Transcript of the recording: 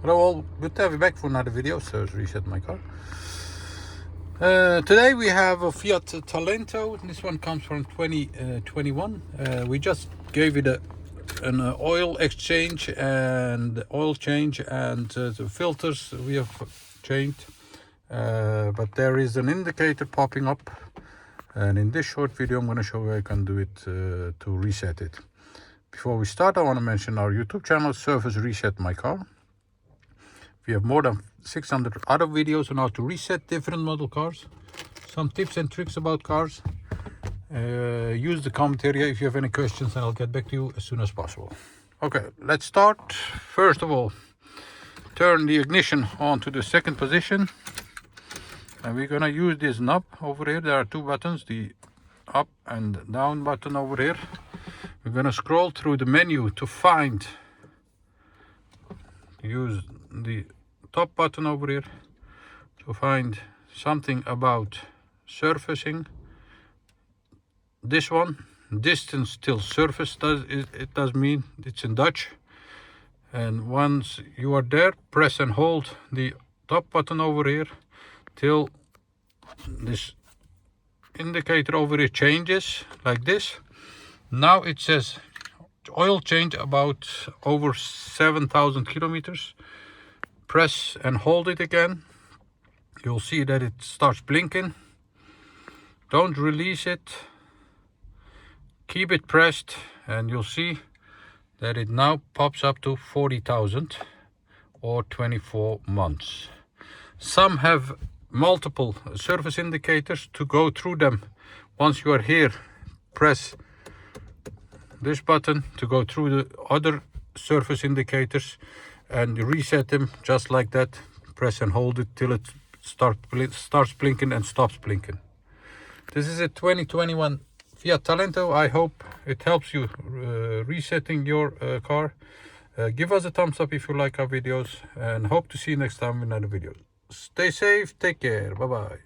Hello all, good to have you back for another video. So let's reset my car. Today we have a Fiat Talento. This one comes from 2021. We just gave it an oil exchange and oil change, and the filters we have changed. But there is an indicator popping up, and in this short video I'm going to show you how I can do it to reset it. Before we start, I want to mention our YouTube channel, Service Reset My Car. We have more than 600 other videos on how to reset different model cars. Some tips and tricks about cars. Use the comment area if you have any questions, and I'll get back to you as soon as possible. Okay, let's start. First of all, turn the ignition on to the second position. And we're gonna use this knob over here. There are two buttons, the up and down button over here. We're gonna scroll through the menu to find, use the top button over here to find something about surfacing. This one, distance till surface, it does mean, it's in Dutch. And once you are there, press and hold the top button over here till this indicator over here changes like this. Now it says oil change about over 7,000 kilometers. Press and hold it again. You'll see that it starts blinking. Don't release it. Keep it pressed, and you'll see that it now pops up to 40,000 or 24 months. Some have multiple surface indicators. To go through them, once you are here, press this button to go through the other surface indicators and reset them just like that. Press and hold it till it starts blinking and stops blinking. This is a 2021 Fiat Talento. I hope it helps you resetting your car. Give us a thumbs up if you like our videos, and hope to see you next time in another video. Stay safe, take care, bye bye.